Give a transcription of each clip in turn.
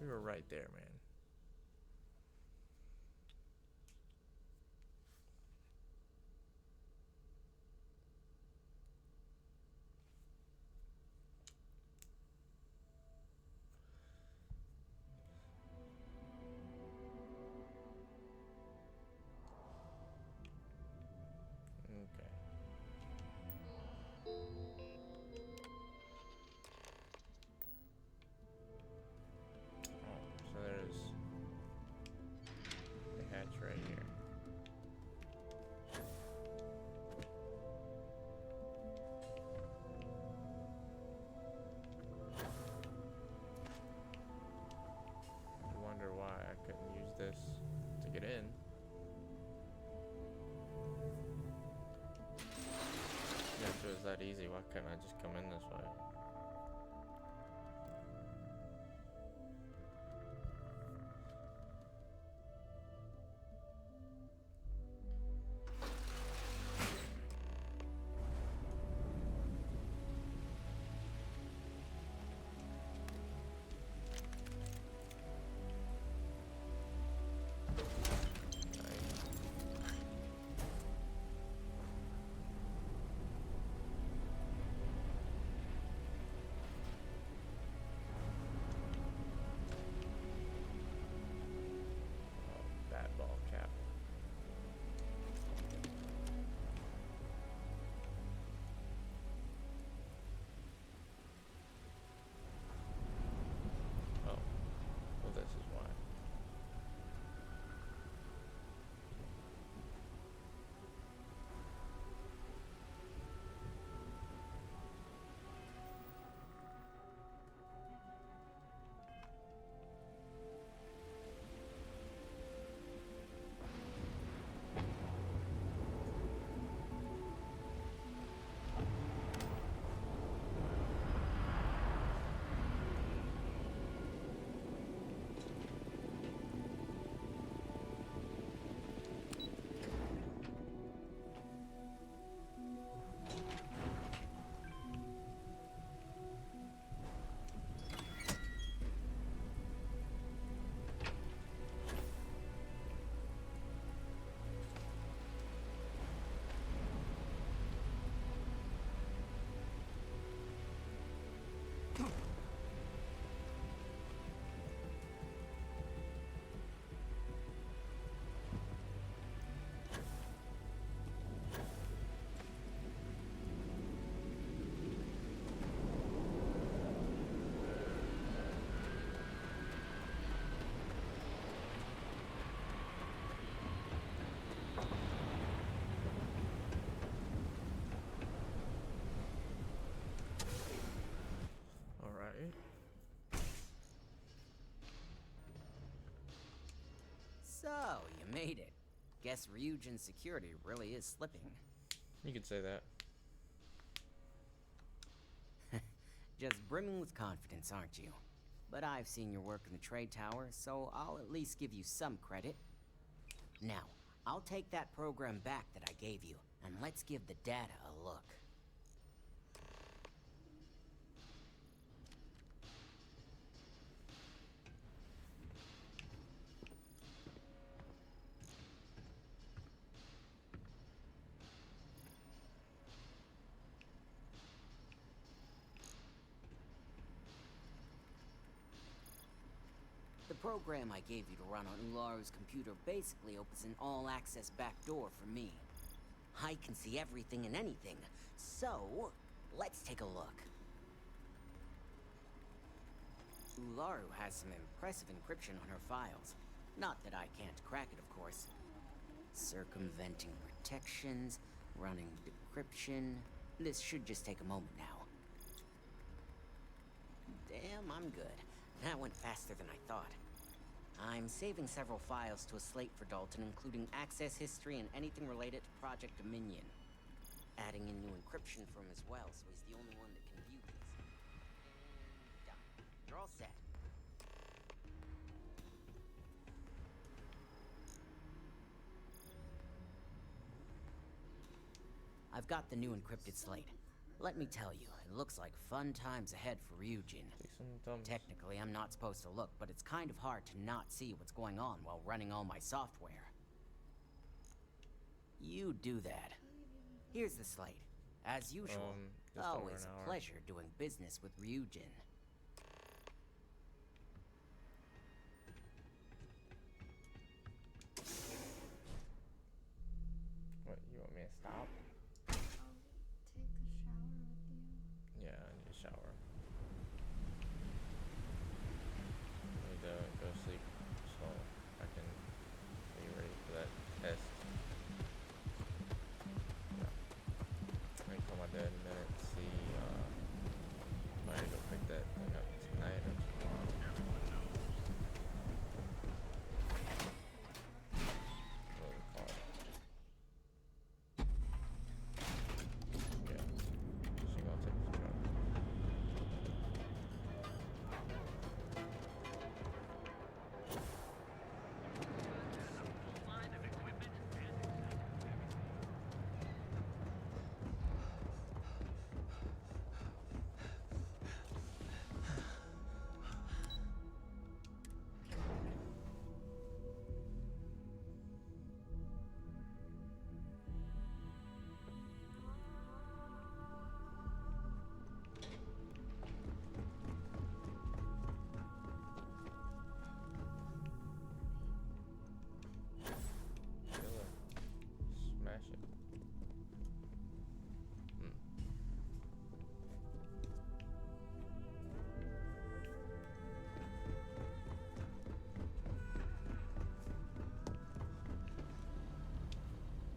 We were right there, man. Okay. Oh, so there's the hatch right here. I wonder why I couldn't use this to get in. If it was that easy, why couldn't I just come in this way? Bat ball cap. Oh, well, this is why. All right. So, you made it. Guess Ryujin's security really is slipping. You could say that. Just brimming with confidence, aren't you? But I've seen your work in the trade tower, so I'll at least give you some credit. Now, I'll take that program back that I gave you, and let's give the data a look. The program I gave you to run on Ularu's computer basically opens an all-access backdoor for me. I can see everything and anything, so let's take a look. Ularu has some impressive encryption on her files. Not that I can't crack it, of course. Circumventing protections, running decryption. This should just take a moment now. Damn, I'm good. That went faster than I thought. I'm saving several files to a slate for Dalton, including access history and anything related to Project Dominion. Adding in new encryption for him as well, so he's the only one that can view these. And done. You're all set. I've got the new encrypted slate. Let me tell you, it looks like fun times ahead for Ryujin. Take some thumbs. Technically, I'm not supposed to look, but it's kind of hard to not see what's going on while running all my software. You do that. Here's the slate. As usual, just over always an a hour. pleasure doing business with Ryujin. What, you want me to stop? I'll take a shower with you. Yeah, I need a shower. I need to go sleep so I can be ready for that test. Yeah. I can call my dad in a minute and see if I need to go pick that thing up tonight or tomorrow. What was it called? Yeah. She gonna take the truck. Killer. Smash it.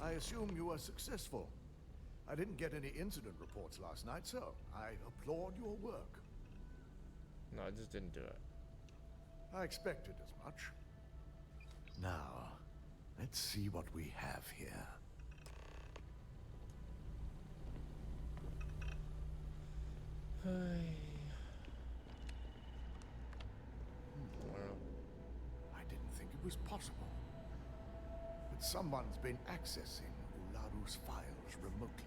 I assume you were successful. I didn't get any incident reports last night, so I applaud your work. No, I just didn't do it. I expected as much. Now, let's see what we have here. Well, I didn't think it was possible. But someone's been accessing Ularu's files remotely.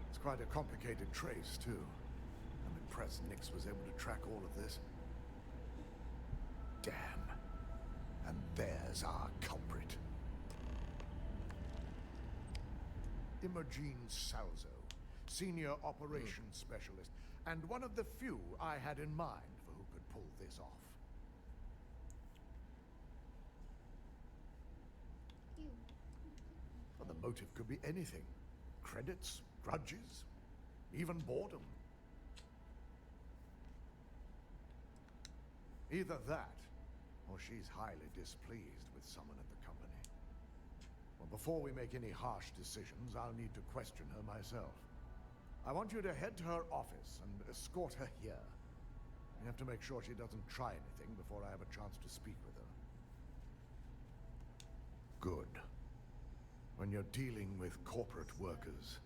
It's quite a complicated trace, too. I'm impressed Nix was able to track all of this. Damn. And there's our culprit. Imogen Salzo, Senior Operations Specialist, and one of the few I had in mind for who could pull this off. You. Well, the motive could be anything. Credits, grudges, even boredom. Either that, or she's highly displeased with someone at the company. Well, before we make any harsh decisions, I'll need to question her myself. I want you to head to her office and escort her here. You have to make sure she doesn't try anything before I have a chance to speak with her. Good. When you're dealing with corporate workers,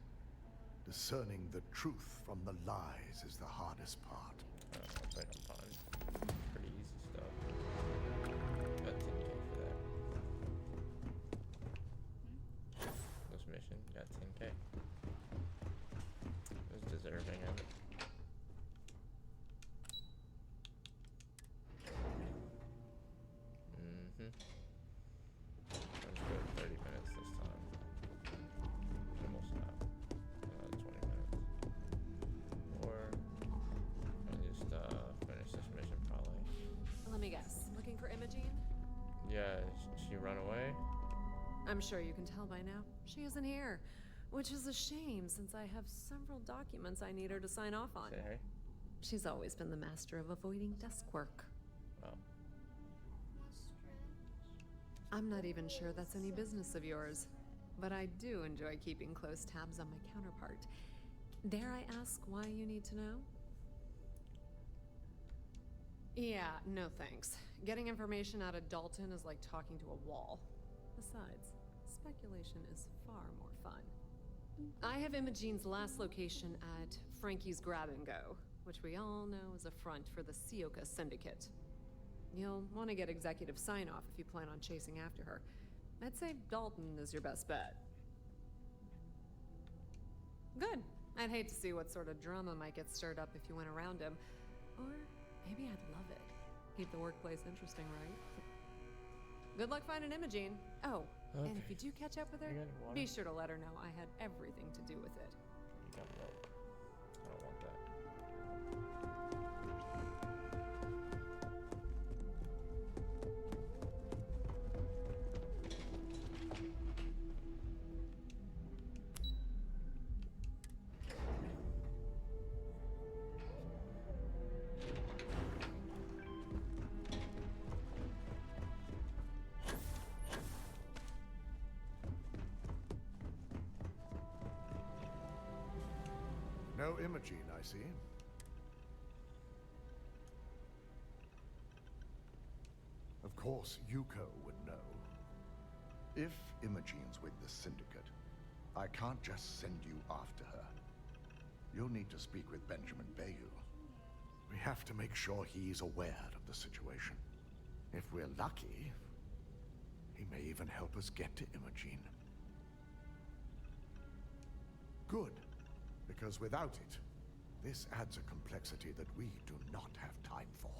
discerning the truth from the lies is the hardest part. I'll take a pun. Pretty easy stuff. Got 10K for that. This mission got 10K. It was deserving of it. Let's go 30 minutes this time. Almost not. 20 minutes. Or I just finish this mission probably. Let me guess. Looking for Imogene? Yeah, she run away? I'm sure you can tell by now. She isn't here. Which is a shame, since I have several documents I need her to sign off on. Say hey. She's always been the master of avoiding desk work. Oh. I'm not even sure that's any business of yours, but I do enjoy keeping close tabs on my counterpart. Dare I ask why you need to know? Yeah, no thanks. Getting information out of Dalton is like talking to a wall. Besides, speculation is far more fun. I have Imogene's last location at Frankie's Grab and Go, which we all know is a front for the Sioka Syndicate. You'll want to get executive sign-off if you plan on chasing after her. I'd say Dalton is your best bet. Good. I'd hate to see what sort of drama might get stirred up if you went around him. Or maybe I'd love it. Keep the workplace interesting, right? Good luck finding Imogene. Oh, and if you do catch up with her, You got any water? be sure to let her know I had everything to do with it. You got milk. I don't want that. No Imogene, I see. Of course, Yuko would know. If Imogene's with the Syndicate, I can't just send you after her. You'll need to speak with Benjamin Bayou. We have to make sure he's aware of the situation. If we're lucky, he may even help us get to Imogene. Good. Because without it, this adds a complexity that we do not have time for.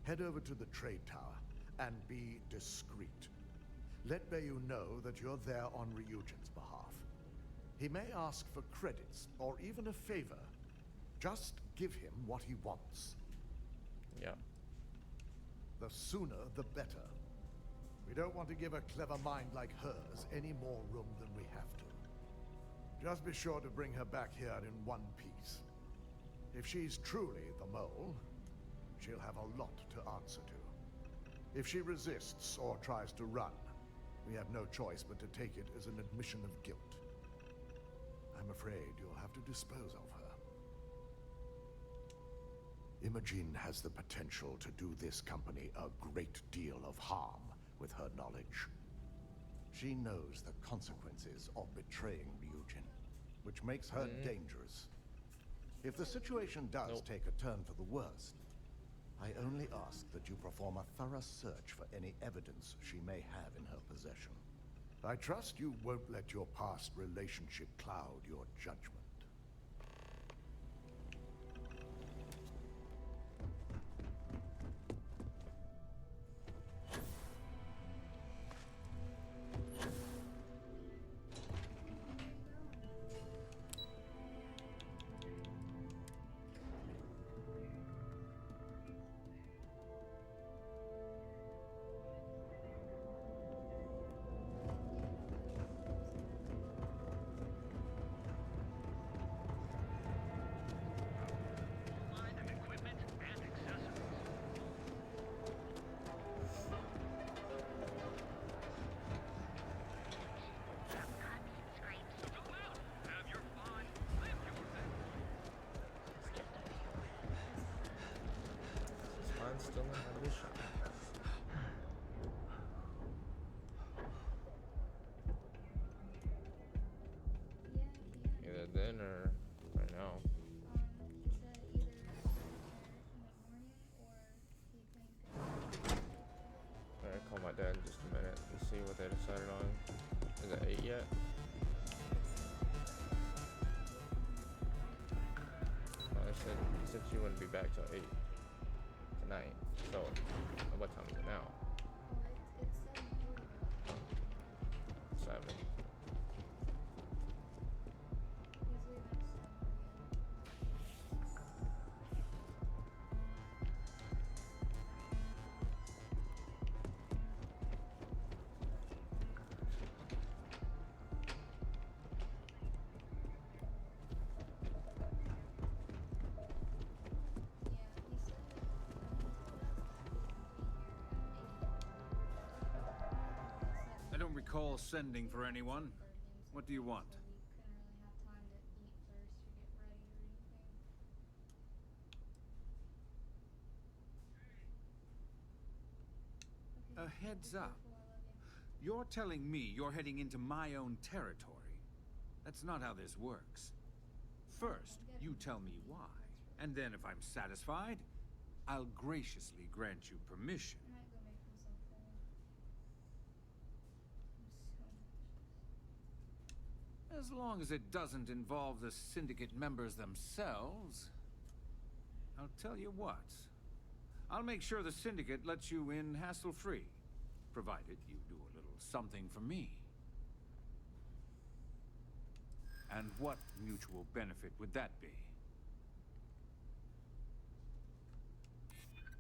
Head over to the trade tower and be discreet. Let Bayou know that you're there on Ryujin's behalf. He may ask for credits or even a favor. Just give him what he wants. Yeah. The sooner, the better. We don't want to give a clever mind like hers any more room than we have to. Just be sure to bring her back here in one piece. If she's truly the mole, she'll have a lot to answer to. If she resists or tries to run, we have no choice but to take it as an admission of guilt. I'm afraid you'll have to dispose of her. Imogen has the potential to do this company a great deal of harm with her knowledge. She knows the consequences of betraying Ryujin, which makes her dangerous. If the situation does take a turn for the worst, I only ask that you perform a thorough search for any evidence she may have in her possession. I trust you won't let your past relationship cloud your judgment. Still in out of the shop. Either then or right now. He said either in the morning or he claimed Alright, call my dad in just a minute and see what they decided on. Is it 8 yet? He said she wouldn't be back till 8 tonight. So, what time is it now? it's 7:40. 7. He's leaving at 7 p.m. I don't recall sending for anyone. What do you want? A heads up. You're telling me you're heading into my own territory. That's not how this works. First, you tell me why. And then if I'm satisfied, I'll graciously grant you permission. I might go make myself full. I'm so As long as it doesn't involve the Syndicate members themselves. I'll tell you what. I'll make sure the Syndicate lets you in hassle-free, provided you do a little something for me. And what mutual benefit would that be?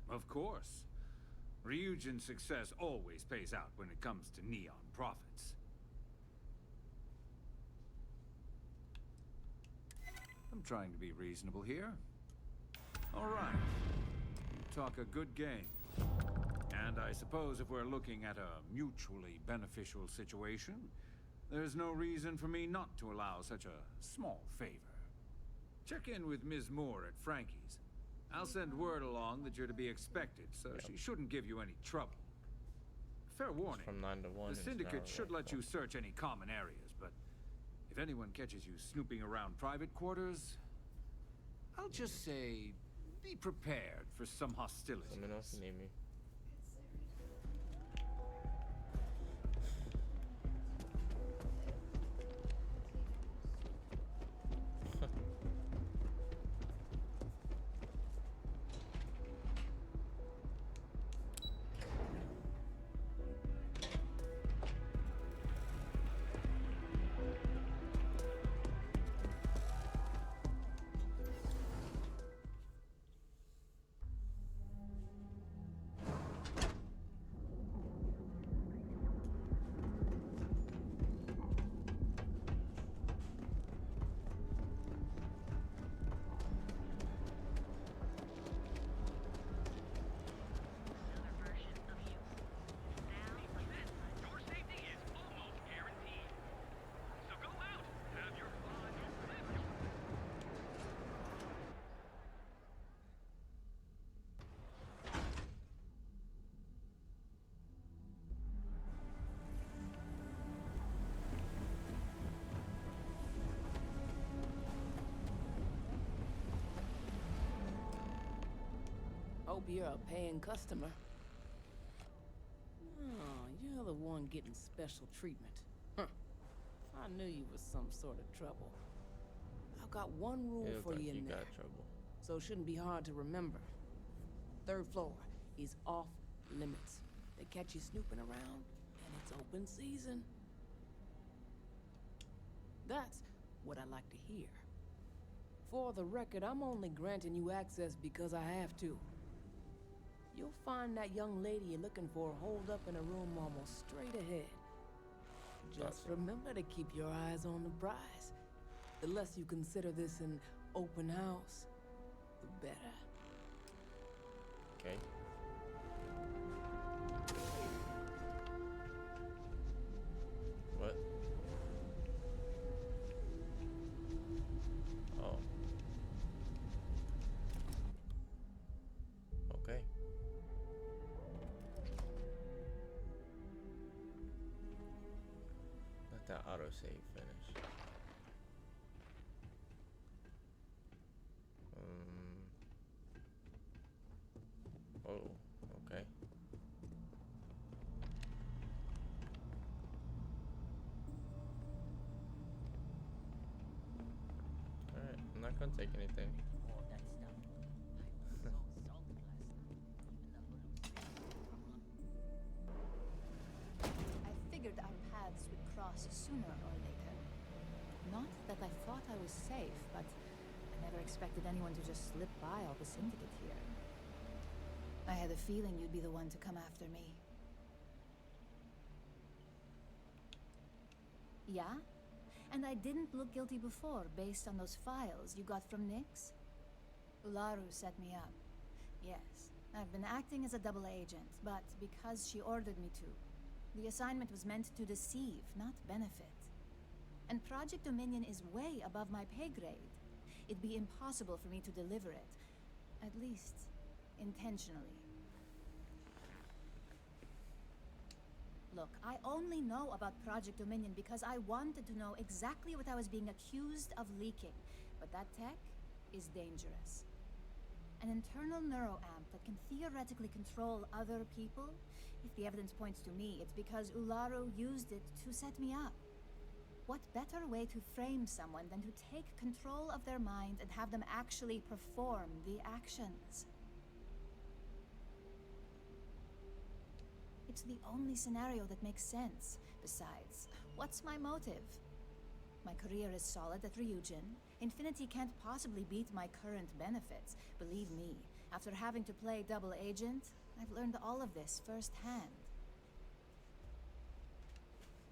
Of course. Ryujin's success always pays out when it comes to Neon profits. I'm trying to be reasonable here. All right. You talk a good game. And I suppose if we're looking at a mutually beneficial situation, there's no reason for me not to allow such a small favor. Check in with Ms. Moore at Frankie's. I'll send word along that you're to be expected, so she shouldn't give you any trouble. Fair warning. From 9 to 1. The Syndicate should let you search any common areas, but if anyone catches you snooping around private quarters, I'll just say, be prepared for some hostilities. Let me know if you need me. Hope you're a paying customer. Oh, you're the one getting special treatment. Huh. I knew you was some sort of trouble. I've got one rule It looks for like you you in got there, trouble. so it shouldn't be hard to remember. Third floor is off limits. They catch you snooping around, and it's open season. That's what I like to hear. For the record, I'm only granting you access because I have to. You'll find that young lady you're looking for holed up in a room almost straight ahead. Just remember to keep your eyes on the prize. The less you consider this an open house, the better. Okay. What? Oh. Okay. Let that autosave finish. Oh, okay. Alright, I'm not gonna take anything. All that stuff. I was so salty last night. Even the hood was I figured our paths would cross sooner or later. Not that I thought I was safe, but I never expected anyone to just slip by all the Syndicate here. I had a feeling you'd be the one to come after me. Yeah? And I didn't look guilty before, based on those files you got from Nyx? Ularu set me up. Yes, I've been acting as a double agent, but because she ordered me to. The assignment was meant to deceive, not benefit. And Project Dominion is way above my pay grade. It'd be impossible for me to deliver it. At least, intentionally. Look, I only know about Project Dominion because I wanted to know exactly what I was being accused of leaking. But that tech is dangerous. An internal neuroamp that can theoretically control other people? If the evidence points to me, it's because Ularu used it to set me up. What better way to frame someone than to take control of their mind and have them actually perform the actions? It's the only scenario that makes sense. Besides, what's my motive? My career is solid at Ryujin. Infinity can't possibly beat my current benefits. Believe me, after having to play double agent, I've learned all of this firsthand.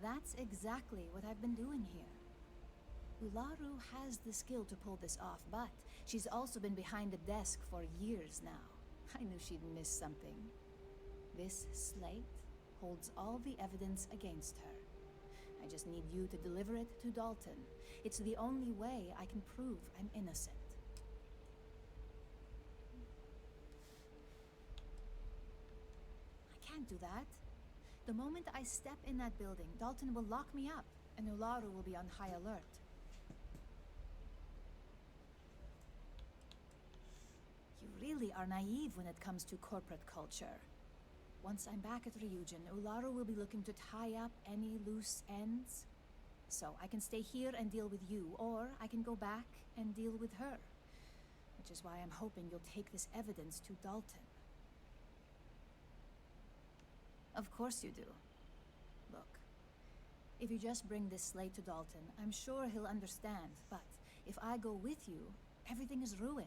That's exactly what I've been doing here. Ularu has the skill to pull this off, but she's also been behind the desk for years now. I knew she'd miss something. This slate holds all the evidence against her. I just need you to deliver it to Dalton. It's the only way I can prove I'm innocent. I can't do that. The moment I step in that building, Dalton will lock me up, and Ularu will be on high alert. You really are naive when it comes to corporate culture. Once I'm back at Ryujin, Ularu will be looking to tie up any loose ends. So I can stay here and deal with you, or I can go back and deal with her. Which is why I'm hoping you'll take this evidence to Dalton. Of course you do. Look, if you just bring this slate to Dalton, I'm sure he'll understand. But if I go with you, everything is ruined.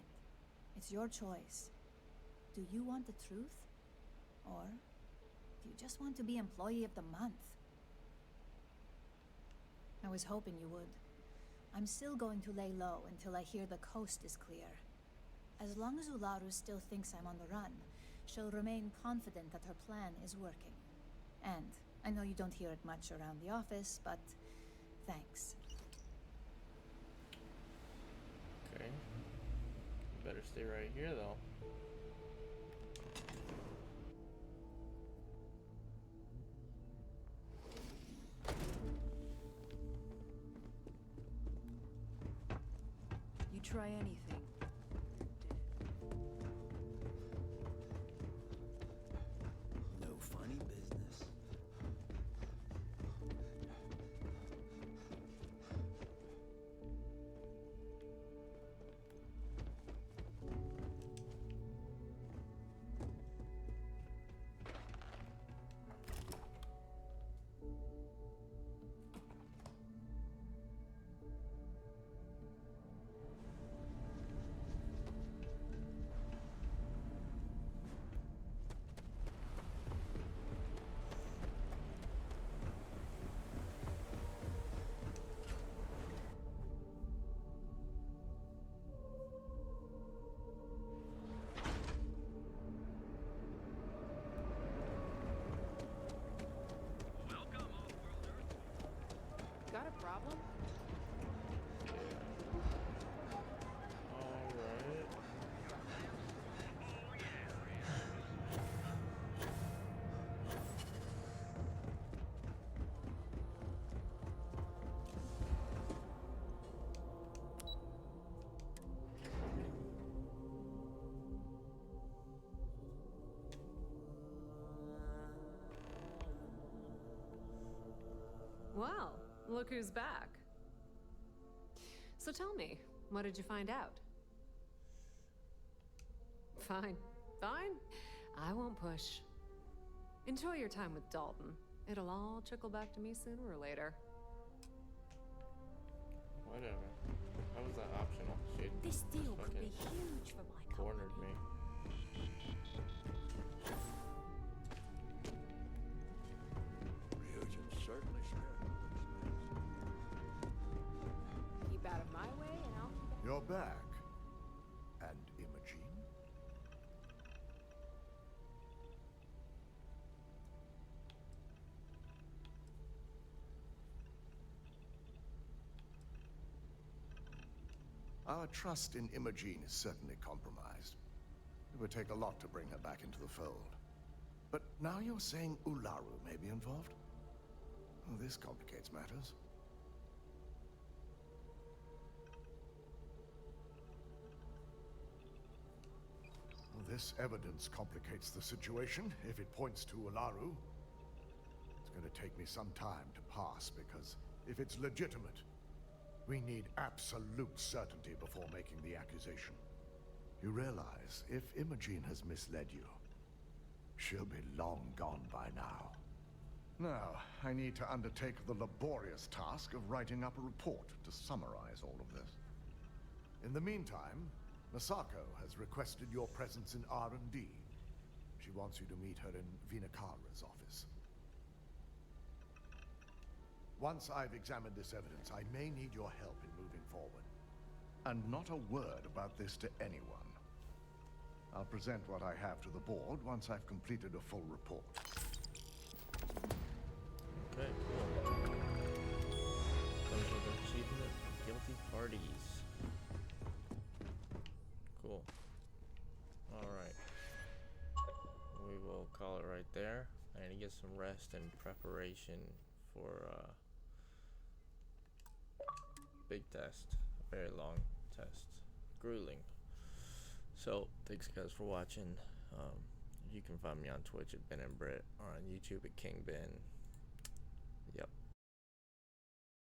It's your choice. Do you want the truth? Or do you just want to be Employee of the Month? I was hoping you would. I'm still going to lay low until I hear the coast is clear. As long as Ularu still thinks I'm on the run, she'll remain confident that her plan is working. And I know you don't hear it much around the office, but thanks. Okay. Better stay right here, though. You try anything. No funny business. Got a problem? Alright. Well, look who's back. So tell me, what did you find out? Fine, fine. I won't push. Enjoy your time with Dalton. It'll all trickle back to me sooner or later. Whatever. How was that optional? She This deal could be fucking huge for my company. cornered me. Ryujin certainly scared of this place. Keep out of my way and I'll keep out. You're back. And Imogene? Our trust in Imogene is certainly compromised. It would take a lot to bring her back into the fold. But now you're saying Ularu may be involved? Well, this complicates matters. Well, this evidence complicates the situation if it points to Ularu. It's going to take me some time to pass because if it's legitimate. We need absolute certainty before making the accusation. You realize, if Imogene has misled you, she'll be long gone by now. Now, I need to undertake the laborious task of writing up a report to summarize all of this. In the meantime, Masako has requested your presence in R&D. She wants you to meet her in Vinakara's office. Once I've examined this evidence, I may need your help in moving forward. And not a word about this to anyone. I'll present what I have to the board once I've completed a full report. Okay, cool. Comes with an achievement for guilty parties. Cool. Alright. We will call it right there. I need to get some rest and preparation for big test. A very long test. Grueling. So, thanks guys for watching. You can find me on Twitch at Ben and Brit, or on YouTube at King Ben. Yep.